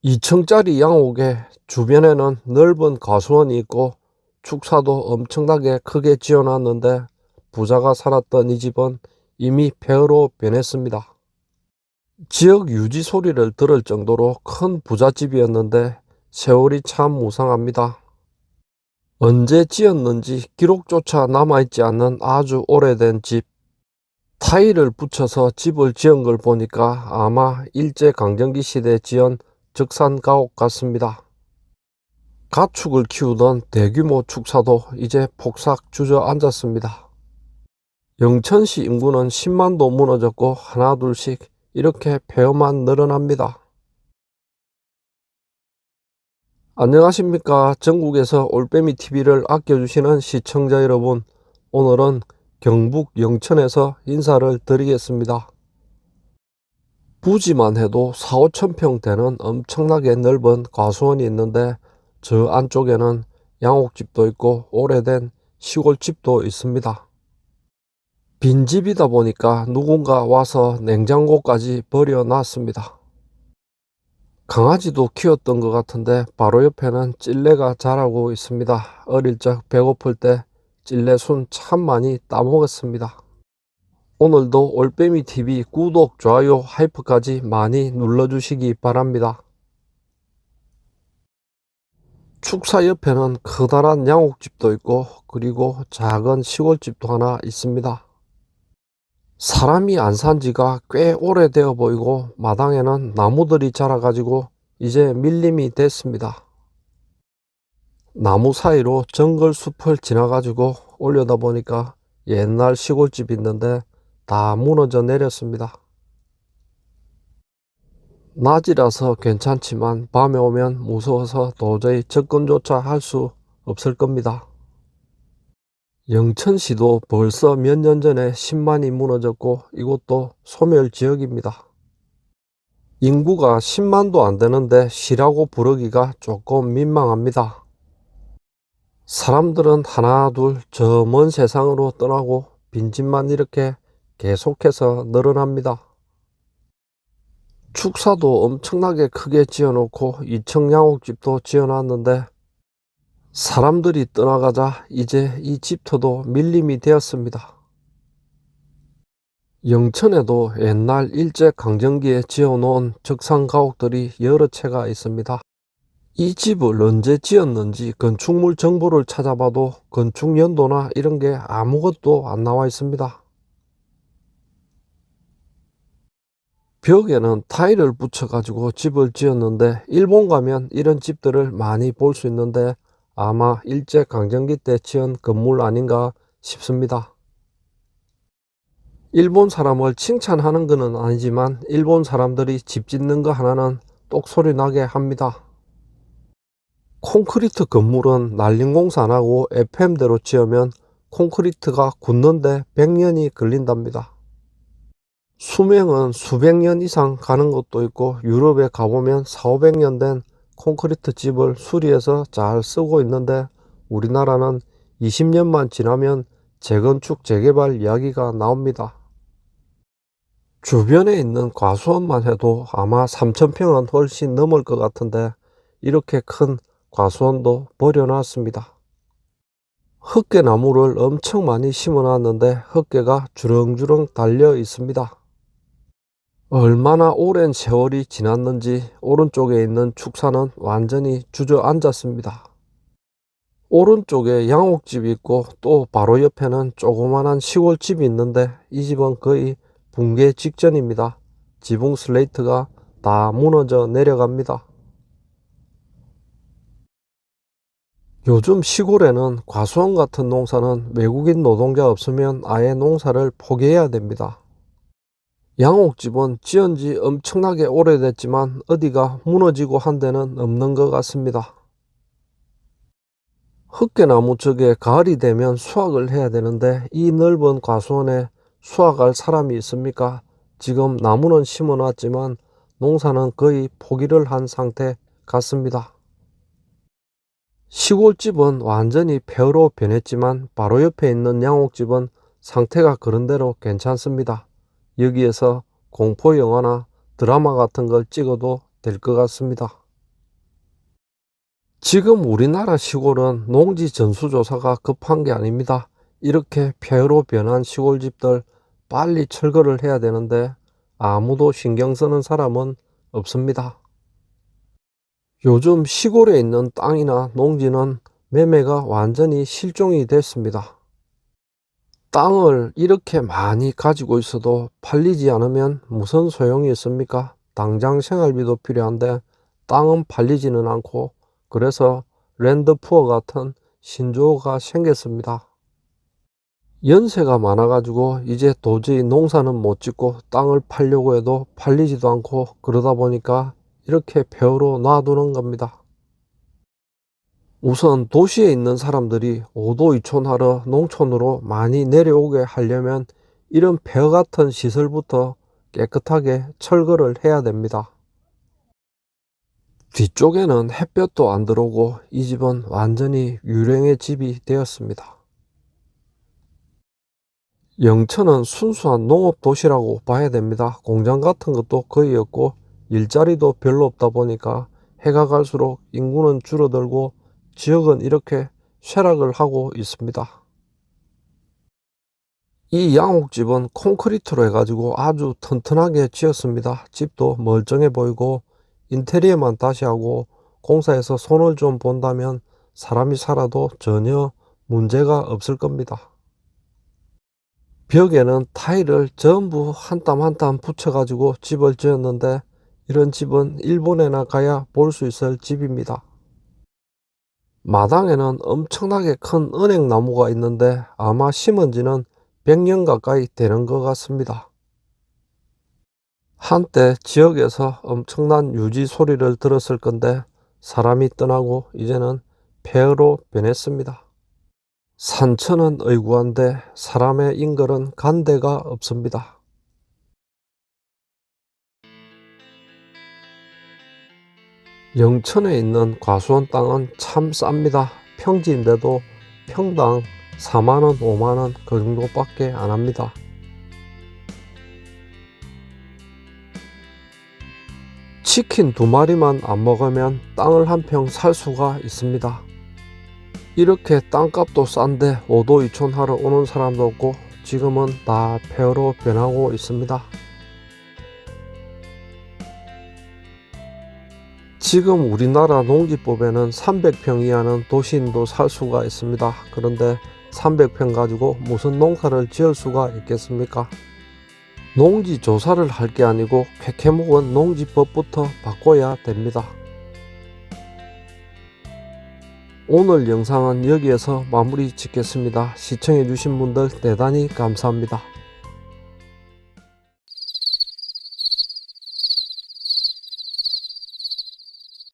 2층짜리 양옥에 주변에는 넓은 과수원이 있고 축사도 엄청나게 크게 지어놨는데 부자가 살았던 이 집은 이미 폐허로 변했습니다. 지역 유지 소리를 들을 정도로 큰 부잣집이었는데 세월이 참 무상합니다. 언제 지었는지 기록조차 남아있지 않는 아주 오래된 집. 타일을 붙여서 집을 지은 걸 보니까 아마 일제강점기 시대에 지은 적산가옥 같습니다. 가축을 키우던 대규모 축사도 이제 폭삭 주저앉았습니다. 영천시 인구는 10만도 무너졌고 하나둘씩 이렇게 폐허만 늘어납니다. 안녕하십니까. 전국에서 올빼미 TV를 아껴주시는 시청자 여러분, 오늘은 경북 영천에서 인사를 드리겠습니다. 부지만 해도 4, 5천 평 되는 엄청나게 넓은 과수원이 있는데 저 안쪽에는 양옥집도 있고 오래된 시골집도 있습니다. 빈집이다 보니까 누군가 와서 냉장고까지 버려놨습니다. 강아지도 키웠던 것 같은데 바로 옆에는 찔레가 자라고 있습니다. 어릴 적 배고플 때 찔레순 참 많이 따먹었습니다. 오늘도 올빼미 TV 구독, 좋아요, 하이프까지 많이 눌러주시기 바랍니다. 축사 옆에는 커다란 양옥집도 있고 그리고 작은 시골집도 하나 있습니다. 사람이 안 산 지가 꽤 오래되어 보이고 마당에는 나무들이 자라가지고 이제 밀림이 됐습니다. 나무 사이로 정글 숲을 지나가지고 올려다 보니까 옛날 시골집이 있는데 다 무너져 내렸습니다. 낮이라서 괜찮지만 밤에 오면 무서워서 도저히 접근조차 할 수 없을 겁니다. 영천시도 벌써 몇 년 전에 10만이 무너졌고 이곳도 소멸지역입니다. 인구가 10만도 안 되는데 시라고 부르기가 조금 민망합니다. 사람들은 하나 둘 저 먼 세상으로 떠나고 빈집만 이렇게 계속해서 늘어납니다. 축사도 엄청나게 크게 지어놓고 2층 양옥집도 지어놨는데 사람들이 떠나가자 이제 이 집터도 밀림이 되었습니다. 영천에도 옛날 일제강점기에 지어놓은 적산가옥들이 여러 채가 있습니다. 이 집을 언제 지었는지 건축물 정보를 찾아봐도 건축 연도나 이런 게 아무것도 안 나와 있습니다. 벽에는 타일을 붙여 가지고 집을 지었는데 일본 가면 이런 집들을 많이 볼 수 있는데 아마 일제강점기 때 지은 건물 아닌가 싶습니다. 일본 사람을 칭찬하는 것은 아니지만 일본 사람들이 집 짓는 거 하나는 똑소리 나게 합니다. 콘크리트 건물은 난림공사 안 하고 FM대로 지으면 콘크리트가 굳는데 100년이 걸린답니다. 수명은 수백 년 이상 가는 것도 있고 유럽에 가보면 4, 500년 된 콘크리트 집을 수리해서 잘 쓰고 있는데 우리나라는 20년만 지나면 재건축 재개발 이야기가 나옵니다. 주변에 있는 과수원만 해도 아마 3,000평은 훨씬 넘을 것 같은데 이렇게 큰 과수원도 버려놨습니다. 헛개나무를 엄청 많이 심어놨는데 헛개가 주렁주렁 달려 있습니다. 얼마나 오랜 세월이 지났는지 오른쪽에 있는 축사는 완전히 주저앉았습니다. 오른쪽에 양옥집이 있고 또 바로 옆에는 조그만한 시골집이 있는데 이 집은 거의 붕괴 직전입니다. 지붕 슬레이트가 다 무너져 내려갑니다. 요즘 시골에는 과수원 같은 농사는 외국인 노동자 없으면 아예 농사를 포기해야 됩니다. 양옥집은 지은 지 엄청나게 오래됐지만 어디가 무너지고 한 데는 없는 것 같습니다. 헛개나무 쪽에 가을이 되면 수확을 해야 되는데 이 넓은 과수원에 수확할 사람이 있습니까? 지금 나무는 심어 놨지만 농사는 거의 포기를 한 상태 같습니다. 시골집은 완전히 폐허로 변했지만 바로 옆에 있는 양옥집은 상태가 그런대로 괜찮습니다. 여기에서 공포 영화나 드라마 같은 걸 찍어도 될 것 같습니다. 지금 우리나라 시골은 농지 전수조사가 급한 게 아닙니다. 이렇게 폐허로 변한 시골집들 빨리 철거를 해야 되는데 아무도 신경 쓰는 사람은 없습니다. 요즘 시골에 있는 땅이나 농지는 매매가 완전히 실종이 됐습니다. 땅을 이렇게 많이 가지고 있어도 팔리지 않으면 무슨 소용이 있습니까? 당장 생활비도 필요한데 땅은 팔리지는 않고, 그래서 랜드푸어 같은 신조어가 생겼습니다. 연세가 많아가지고 이제 도저히 농사는 못 짓고 땅을 팔려고 해도 팔리지도 않고, 그러다 보니까 이렇게 폐허로 놔두는 겁니다. 우선 도시에 있는 사람들이 오도이촌하러 농촌으로 많이 내려오게 하려면 이런 폐허 같은 시설부터 깨끗하게 철거를 해야 됩니다. 뒤쪽에는 햇볕도 안 들어오고 이 집은 완전히 유령의 집이 되었습니다. 영천은 순수한 농업 도시라고 봐야 됩니다. 공장 같은 것도 거의 없고 일자리도 별로 없다 보니까 해가 갈수록 인구는 줄어들고 지역은 이렇게 쇠락을 하고 있습니다. 이 양옥집은 콘크리트로 해가지고 아주 튼튼하게 지었습니다. 집도 멀쩡해 보이고 인테리어만 다시 하고 공사해서 손을 좀 본다면 사람이 살아도 전혀 문제가 없을 겁니다. 벽에는 타일을 전부 한 땀 한 땀 붙여가지고 집을 지었는데 이런 집은 일본에나 가야 볼 수 있을 집입니다. 마당에는 엄청나게 큰 은행나무가 있는데 아마 심은 지는 100년 가까이 되는 것 같습니다. 한때 지역에서 엄청난 유지 소리를 들었을 건데 사람이 떠나고 이제는 폐허로 변했습니다. 산천은 의구한데 사람의 인걸은 간 데가 없습니다. 영천에 있는 과수원 땅은 참 쌉니다. 평지인데도 평당 4만원, 5만원 그 정도밖에 안 합니다. 치킨 2마리만 안 먹으면 땅을 한 평 살 수가 있습니다. 이렇게 땅값도 싼데 오도이촌 하러 오는 사람도 없고 지금은 다 폐허로 변하고 있습니다. 지금 우리나라 농지법에는 300평 이하는 도시인도 살 수가 있습니다. 그런데 300평 가지고 무슨 농사를 지을 수가 있겠습니까? 농지 조사를 할 게 아니고 쾌쾌묵은 농지법부터 바꿔야 됩니다. 오늘 영상은 여기에서 마무리 짓겠습니다. 시청해 주신 분들 대단히 감사합니다.